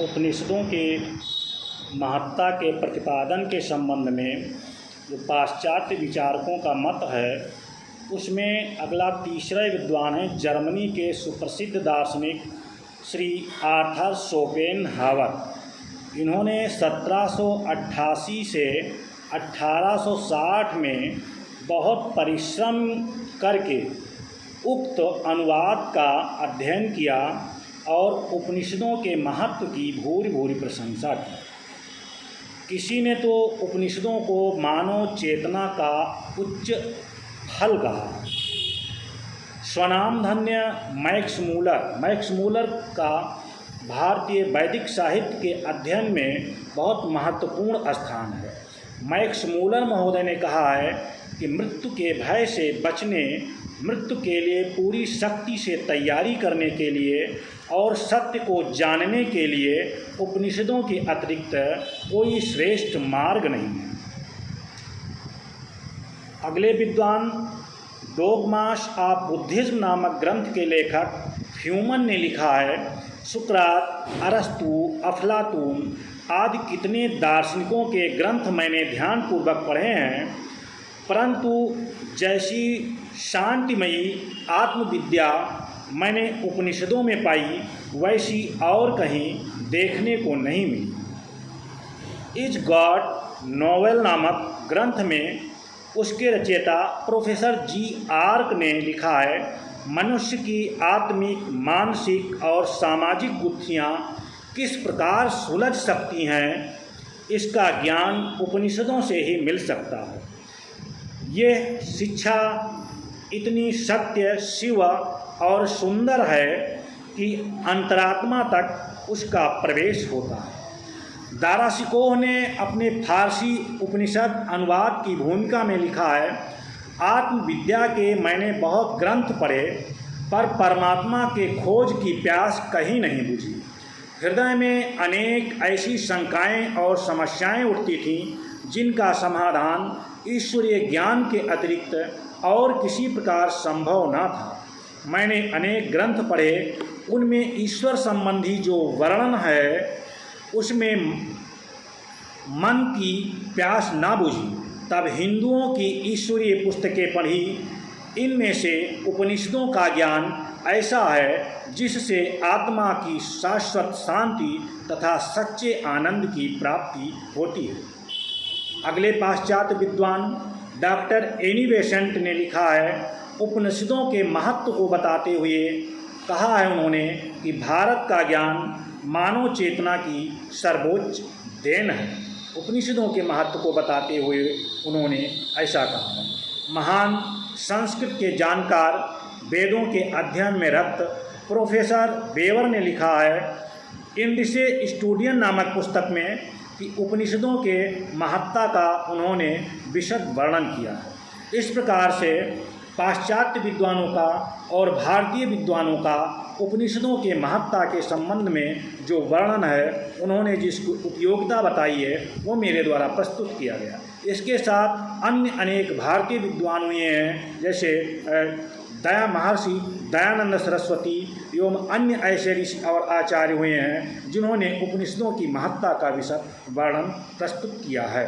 उपनिषदों के महत्ता के प्रतिपादन के संबंध में जो पाश्चात्य विचारकों का मत है, उसमें अगला तीसरा विद्वान है जर्मनी के सुप्रसिद्ध दार्शनिक श्री आर्थर शोपेनहावर। इन्होंने 1788 से 1860 में बहुत परिश्रम करके उक्त अनुवाद का अध्ययन किया और उपनिषदों के महत्व की भूरि भूरि प्रशंसा की। किसी ने तो उपनिषदों को मानव चेतना का उच्च फल कहा। स्वनामधन्य मैक्स मूलर का भारतीय वैदिक साहित्य के अध्ययन में बहुत महत्वपूर्ण स्थान है। मैक्स मूलर महोदय ने कहा है कि मृत्यु के भय से बचने, मृत्यु के लिए पूरी शक्ति से तैयारी करने के लिए और सत्य को जानने के लिए उपनिषदों के अतिरिक्त कोई श्रेष्ठ मार्ग नहीं है। अगले विद्वान डोगमास ऑफ बुद्धिज्म नामक ग्रंथ के लेखक ह्यूमन ने लिखा है, सुकरात, अरस्तु, अफलातून आदि कितने दार्शनिकों के ग्रंथ मैंने ध्यानपूर्वक पढ़े हैं, परंतु जैसी शांतिमयी आत्मविद्या मैंने उपनिषदों में पाई वैसी और कहीं देखने को नहीं मिली। इज गॉड नोवेल नामक ग्रंथ में उसके रचयिता प्रोफेसर जी आर्क ने लिखा है, मनुष्य की आत्मिक, मानसिक और सामाजिक गुत्थियाँ किस प्रकार सुलझ सकती हैं, इसका ज्ञान उपनिषदों से ही मिल सकता है। यह शिक्षा इतनी सत्य, शिव और सुंदर है कि अंतरात्मा तक उसका प्रवेश होता है। दाराशिकोह ने अपने फारसी उपनिषद अनुवाद की भूमिका में लिखा है, आत्मविद्या के मैंने बहुत ग्रंथ पढ़े पर परमात्मा के खोज की प्यास कहीं नहीं बुझी। हृदय में अनेक ऐसी शंकाएं और समस्याएं उठती थीं जिनका समाधान ईश्वरीय ज्ञान के अतिरिक्त और किसी प्रकार संभव न था। मैंने अनेक ग्रंथ पढ़े, उनमें ईश्वर संबंधी जो वर्णन है उसमें मन की प्यास ना बुझी। तब हिंदुओं की ईश्वरीय पुस्तकें पढ़ी। इनमें से उपनिषदों का ज्ञान ऐसा है जिससे आत्मा की शाश्वत शांति तथा सच्चे आनंद की प्राप्ति होती है। अगले पाश्चात्य विद्वान डॉक्टर एनी बेसेंट ने लिखा है, उपनिषदों के महत्व को बताते हुए कहा है उन्होंने कि भारत का ज्ञान मानव चेतना की सर्वोच्च देन है। उपनिषदों के महत्व को बताते हुए उन्होंने ऐसा कहा है। महान संस्कृत के जानकार, वेदों के अध्ययन में रत प्रोफेसर वेवर ने लिखा है इंडिसे स्टूडियन नामक पुस्तक में कि उपनिषदों के महत्ता का उन्होंने विशद वर्णन किया है। इस प्रकार से पाश्चात्य विद्वानों का और भारतीय विद्वानों का उपनिषदों के महत्ता के संबंध में जो वर्णन है, उन्होंने जिसकी उपयोगिता बताई है, वो मेरे द्वारा प्रस्तुत किया गया। इसके साथ अन्य अनेक भारतीय विद्वान हुए हैं, जैसे दया महर्षि दयानंद सरस्वती एवं अन्य ऐसे ऋषि और आचार्य हुए हैं जिन्होंने उपनिषदों की महत्ता का विशद वर्णन प्रस्तुत किया है।